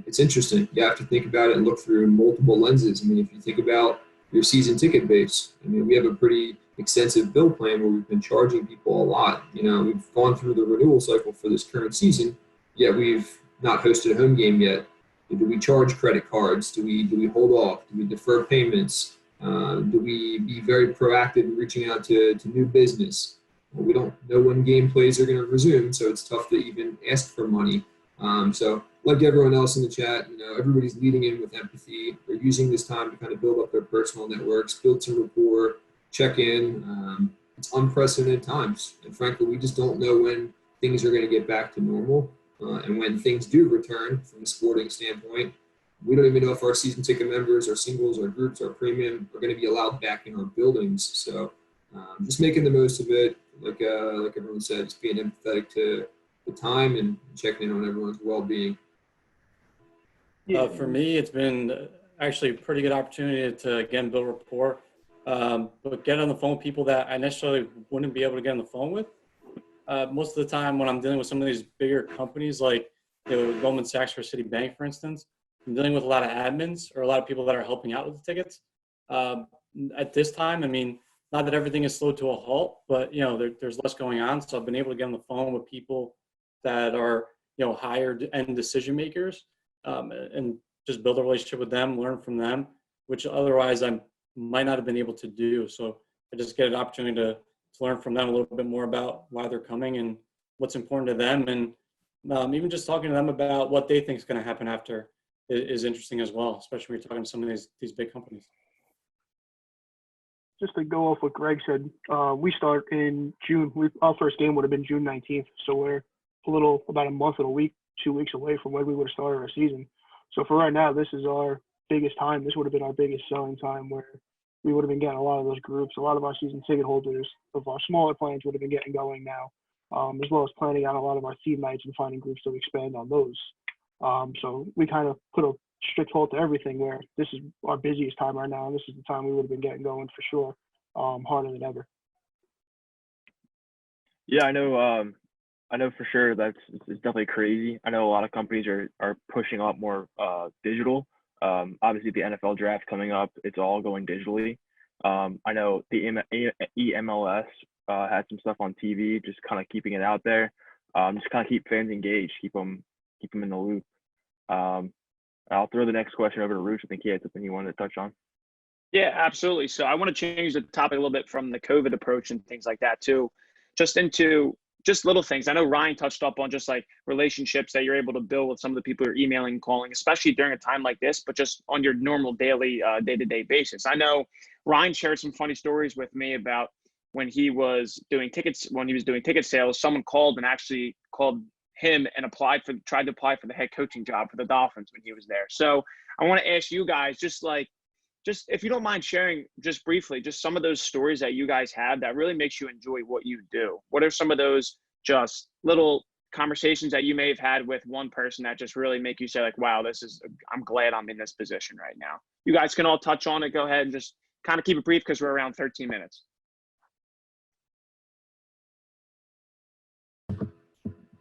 it's interesting. You have to think about it and look through multiple lenses. I mean, if you think about your season ticket base, I mean, we have a pretty extensive bill plan where we've been charging people a lot. We've gone through the renewal cycle for this current season, yet we've not hosted a home game yet. Do we charge credit cards? Do we hold off? Do we defer payments? Do we be very proactive in reaching out to new business? Well, we don't know when game plays are going to resume, so it's tough to even ask for money. So like everyone else in the chat, everybody's leading in with empathy. They're using this time to kind of build up their personal networks, build some rapport, check in. It's unprecedented times. And frankly, we just don't know when things are going to get back to normal. And when things do return from a sporting standpoint, we don't even know if our season ticket members, our singles, our groups, our premium are going to be allowed back in our buildings. So just making the most of it, like everyone said, just being empathetic to the time and checking in on everyone's well-being. For me, it's been actually a pretty good opportunity to, again, build rapport, but get on the phone with people that I necessarily wouldn't be able to get on the phone with. Most of the time when I'm dealing with some of these bigger companies like Goldman Sachs or Citibank, for instance, I'm dealing with a lot of admins or a lot of people that are helping out with the tickets. At this time, I mean, not that everything is slowed to a halt, but there's less going on. So I've been able to get on the phone with people that are higher end decision makers, and just build a relationship with them, learn from them, which otherwise I might not have been able to do. So I just get an opportunity to learn from them a little bit more about why they're coming and what's important to them, and even just talking to them about what they think is going to happen after is interesting as well, especially when you're talking to some of these big companies. Just to go off what Greg said, we start in June. Our first game would have been June 19th, so we're about a month and a week, 2 weeks away from when we would have started our season. So for right now, this is our biggest time. This would have been our biggest selling time, where we would have been getting a lot of those groups. A lot of our season ticket holders of our smaller plans would have been getting going now, as well as planning out a lot of our theme nights and finding groups to expand on those. So we kind of put a strict halt to everything, where this is our busiest time right now, and this is the time we would have been getting going for sure, harder than ever. Yeah, I know for sure it's definitely crazy. I know a lot of companies are pushing up more digital. Obviously, the NFL draft coming up, it's all going digitally. I know the EMLS had some stuff on TV, just kind of keeping it out there, just kind of keep fans engaged, keep them in the loop. I'll throw the next question over to Rucci. I think he had something he wanted to touch on. Yeah, absolutely. So I want to change the topic a little bit from the COVID approach and things like that too, just into just little things. I know Ryan touched up on just like relationships that you're able to build with some of the people you're emailing and calling, especially during a time like this, but just on your normal daily day-to-day basis. I know Ryan shared some funny stories with me about when he was doing ticket sales, someone called and actually called him and tried to apply for the head coaching job for the Dolphins when he was there. So I want to ask you guys, just if you don't mind sharing just briefly, just some of those stories that you guys have that really makes you enjoy what you do. What are some of those just little conversations that you may have had with one person that just really make you say like, wow, I'm glad I'm in this position right now. You guys can all touch on it. Go ahead and just kind of keep it brief because we're around 13 minutes.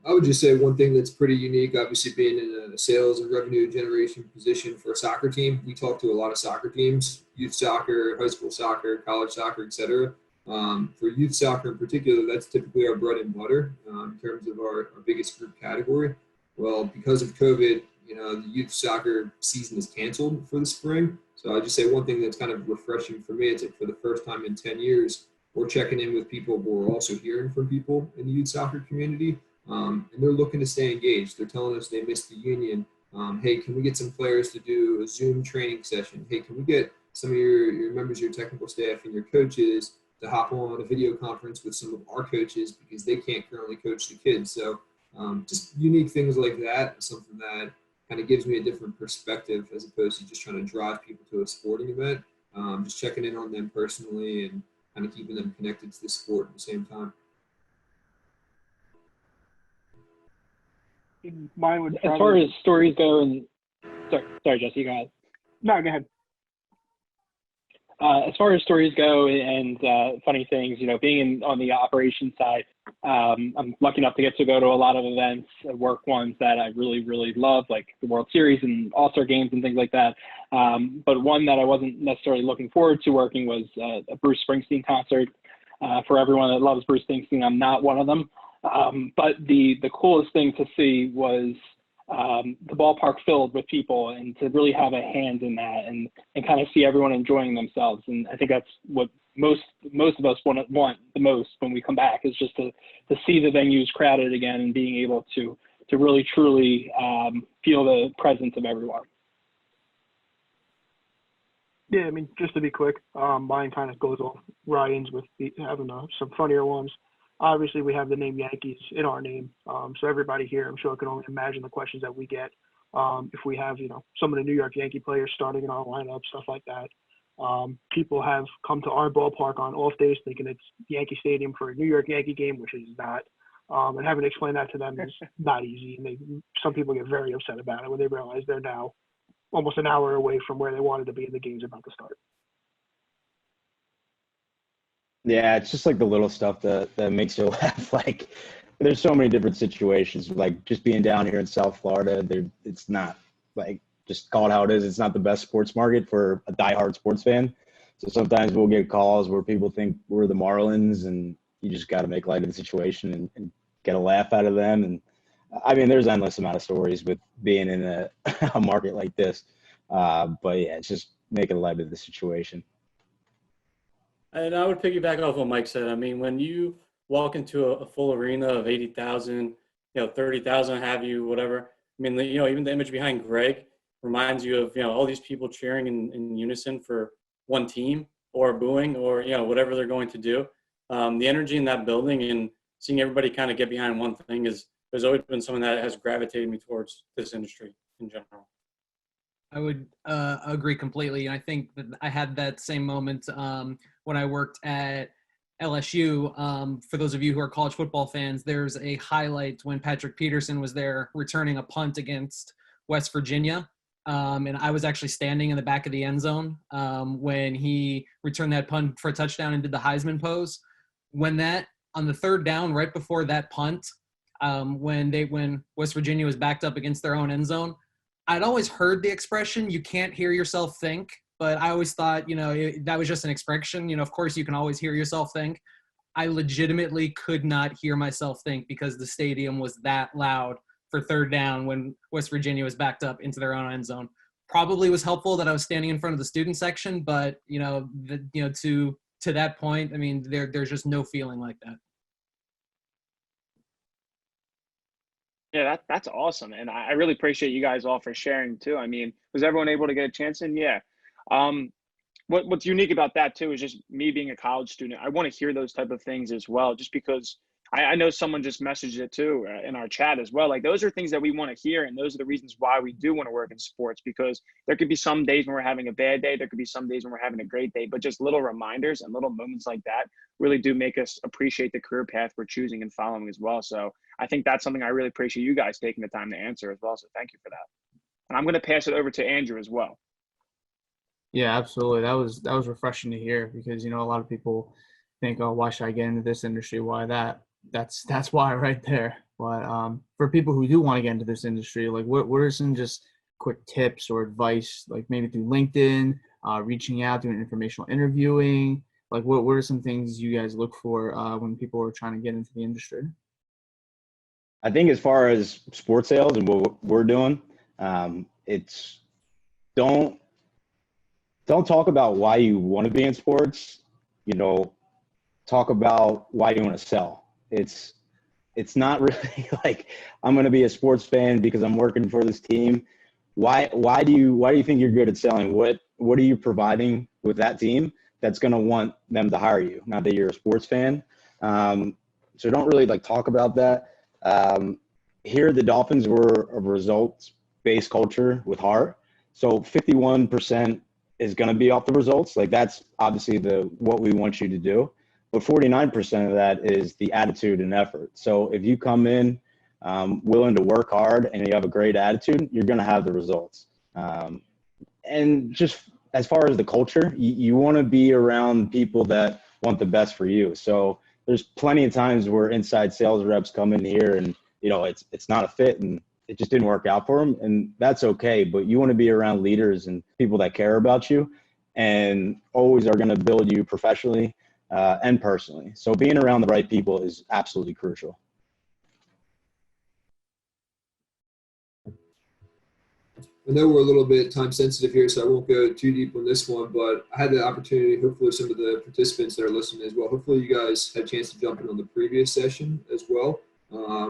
I would just say one thing that's pretty unique, obviously being in a sales and revenue generation position for a soccer team. We talk to a lot of soccer teams, youth soccer, high school soccer, college soccer, et cetera. For youth soccer in particular, that's typically our bread and butter in terms of our biggest group category. Well, because of COVID, the youth soccer season is canceled for the spring. So I just say one thing that's kind of refreshing for me, it's like for the first time in 10 years, we're checking in with people. We're also hearing from people in the youth soccer community. And they're looking to stay engaged. They're telling us they miss the union. Hey, can we get some players to do a Zoom training session? Hey, can we get some of your members of your technical staff and your coaches to hop on a video conference with some of our coaches because they can't currently coach the kids? So just unique things like that, something that kind of gives me a different perspective as opposed to just trying to drive people to a sporting event. Just checking in on them personally and kind of keeping them connected to the sport at the same time. Mine would As far as stories go, and sorry, Jesse, go ahead. No, go ahead. As far as stories go and funny things, being on the operations side, I'm lucky enough to get to go to a lot of events, work ones that I really, really love, like the World Series and All-Star games and things like that. But one that I wasn't necessarily looking forward to working was a Bruce Springsteen concert. For everyone that loves Bruce Springsteen, I'm not one of them. But the coolest thing to see was the ballpark filled with people and to really have a hand in that and kind of see everyone enjoying themselves. And I think that's what most of us want the most when we come back, is just to see the venues crowded again and being able to really truly feel the presence of everyone. Yeah, I mean, just to be quick, mine kind of goes off Ryan's with having some funnier ones. Obviously, we have the name Yankees in our name, so everybody here, I'm sure, can only imagine the questions that we get if we have, some of the New York Yankee players starting in our lineup, stuff like that. People have come to our ballpark on off days thinking it's Yankee Stadium for a New York Yankee game, which is not. And having to explain that to them is not easy. And some people get very upset about it when they realize they're now almost an hour away from where they wanted to be and the game's about to start. Yeah, it's just like the little stuff that makes you laugh. Like, there's so many different situations. Like, just being down here in South Florida, it's not, like, just call it how it is. It's not the best sports market for a diehard sports fan. So sometimes we'll get calls where people think we're the Marlins, and you just got to make light of the situation and get a laugh out of them. And I mean, there's endless amount of stories with being in a market like this. But yeah, it's just making light of the situation. And I would piggyback off what Mike said. I mean, when you walk into a full arena of 80,000, 30,000 have you, whatever. I mean, even the image behind Greg reminds you of, all these people cheering in unison for one team or booing or, whatever they're going to do. The energy in that building and seeing everybody kind of get behind one thing there's always been something that has gravitated me towards this industry in general. I would agree completely. And I think that I had that same moment when I worked at LSU. For those of you who are college football fans, there's a highlight when Patrick Peterson was there returning a punt against West Virginia. And I was actually standing in the back of the end zone when he returned that punt for a touchdown and did the Heisman pose. On the third down, right before that punt, when West Virginia was backed up against their own end zone, I'd always heard the expression, you can't hear yourself think, but I always thought, that was just an expression. Of course you can always hear yourself think. I legitimately could not hear myself think because the stadium was that loud for third down when West Virginia was backed up into their own end zone. Probably was helpful that I was standing in front of the student section, but, to that point, I mean, there's just no feeling like that. Yeah, that's awesome, and I really appreciate you guys all for sharing too. I mean, was everyone able to get a chance in? Yeah. Um, what's unique about that too is just me being a college student. I want to hear those type of things as well, just because I know someone just messaged it too in our chat as well. Like those are things that we want to hear, and those are the reasons why we do want to work in sports, because there could be some days when we're having a bad day, there could be some days when we're having a great day, but just little reminders and little moments like that really do make us appreciate the career path we're choosing and following as well. So I think that's something I really appreciate you guys taking the time to answer as well. So thank you for that. And I'm going to pass it over to Andrew as well. Yeah, absolutely. That was refreshing to hear because a lot of people think, oh, why should I get into this industry? Why that? That's why right there. But for people who do want to get into this industry, like what are some just quick tips or advice, like maybe through LinkedIn, reaching out, doing informational interviewing? Like what are some things you guys look for when people are trying to get into the industry? I think as far as sports sales and what we're doing, it's don't talk about why you want to be in sports. Talk about why you want to sell. It's not really like I'm going to be a sports fan because I'm working for this team. Why do you think you're good at selling? What are you providing with that team that's going to want them to hire you? Now that you're a sports fan, so don't really talk about that. Here, the Dolphins were a results-based culture with heart. So 51% is going to be off the results. That's obviously what we want you to do. But 49% of that is the attitude and effort. So if you come in willing to work hard and you have a great attitude, you're going to have the results. And just as far as the culture, you want to be around people that want the best for you. So there's plenty of times where inside sales reps come in here and, it's not a fit and it just didn't work out for them. And that's okay. But you want to be around leaders and people that care about you and always are going to build you professionally and personally. So being around the right people is absolutely crucial. I know we're a little bit time sensitive here, so I won't go too deep on this one, but I had the opportunity, hopefully some of the participants that are listening as well, hopefully you guys had a chance to jump in on the previous session as well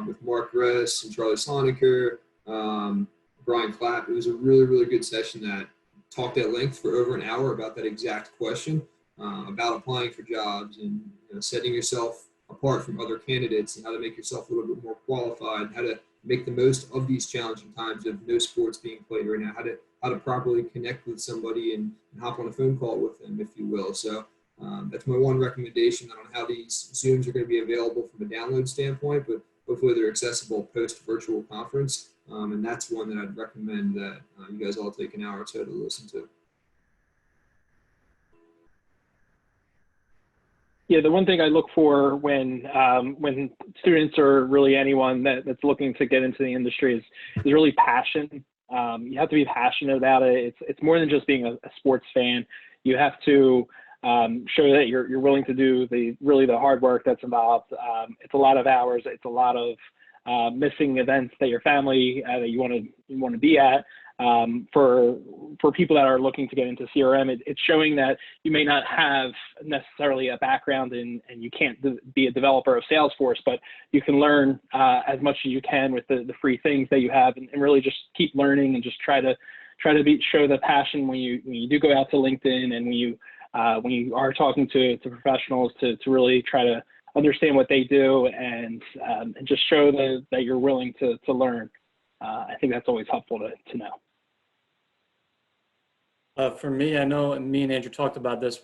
with Mark Ress and Charlie Sloniker, Brian Clapp. It was a really, really good session that talked at length for over an hour about that exact question, about applying for jobs and setting yourself apart from other candidates and how to make yourself a little bit more qualified, how to make the most of these challenging times of no sports being played right now, how to properly connect with somebody and hop on a phone call with them, if you will. So that's my one recommendation. I don't know how these Zooms are going to be available from a download standpoint, but hopefully they're accessible post-virtual conference. And that's one that I'd recommend that you guys all take an hour or so to listen to. Yeah, the one thing I look for when students or really anyone that's looking to get into the industry is really passion. You have to be passionate about it. It's more than just being a sports fan. You have to show that you're willing to do the hard work that's involved. It's a lot of hours. It's a lot of missing events that your family that you want to be at. For people that are looking to get into CRM, it's showing that you may not have necessarily a background and you can't be a developer of Salesforce, but you can learn as much as you can with the free things that you have, and really just keep learning and just try to show the passion when you do go out to LinkedIn and when you are talking to professionals to really try to understand what they do and just show that you're willing to learn. I think that's always helpful to know. For me, I know me and Andrew talked about this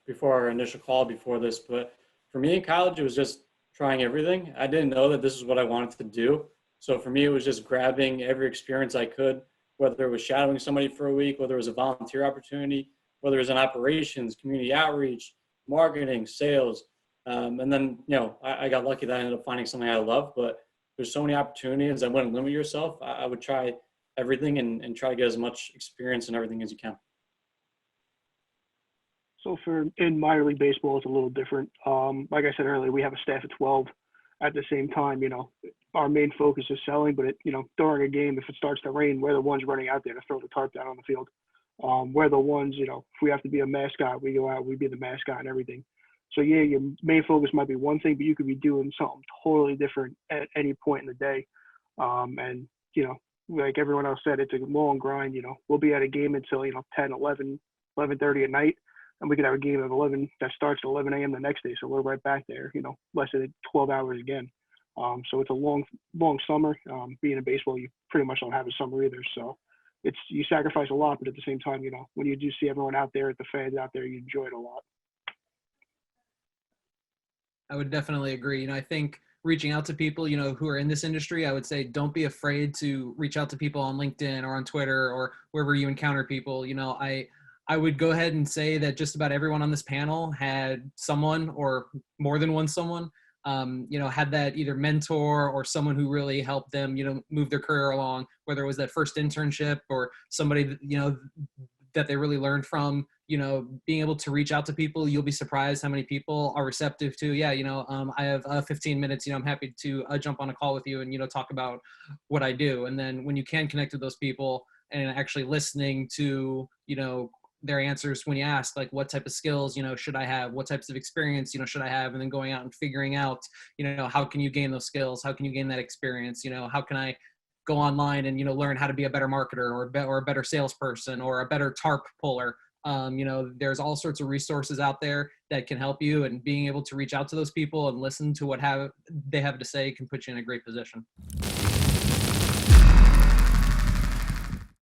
before our initial call before this, but for me in college, it was just trying everything. I didn't know that this is what I wanted to do. So for me, it was just grabbing every experience I could, whether it was shadowing somebody for a week, whether it was a volunteer opportunity, whether it was in operations, community outreach, marketing, sales. And then, I got lucky that I ended up finding something I love, but there's so many opportunities. I wouldn't limit yourself. I would try everything and try to get as much experience in everything as you can. So in minor league baseball, it's a little different. Like I said earlier, we have a staff of 12. At the same time, our main focus is selling, but during a game, if it starts to rain, we're the ones running out there to throw the tarp down on the field. We're the ones, if we have to be a mascot, we go out, we be the mascot and everything. So yeah, your main focus might be one thing, but you could be doing something totally different at any point in the day. And, like everyone else said, it's a long grind. We'll be at a game until, 10, 11, 11:30 at night. And we could have a game at 11 that starts at 11 a.m. the next day. So we're right back there, less than 12 hours again. So it's a long summer. Being in baseball, you pretty much don't have a summer either. So you sacrifice a lot, but at the same time, when you do see everyone out there, the fans out there, you enjoy it a lot. I would definitely agree. I think reaching out to people, who are in this industry, I would say don't be afraid to reach out to people on LinkedIn or on Twitter or wherever you encounter people. I would go ahead and say that just about everyone on this panel had someone or more than one someone, had that either mentor or someone who really helped them, move their career along, whether it was that first internship or somebody, that they really learned from, being able to reach out to people. You'll be surprised how many people are receptive to, I have 15 minutes, I'm happy to jump on a call with you and, talk about what I do. And then when you can connect with those people and actually listening to, their answers when you ask, like, what type of skills, should I have, what types of experience, should I have, and then going out and figuring out, how can you gain those skills? How can you gain that experience? How can I go online and, learn how to be a better marketer or a better salesperson or a better tarp puller? There's all sorts of resources out there that can help you, and being able to reach out to those people and listen to what they have to say can put you in a great position.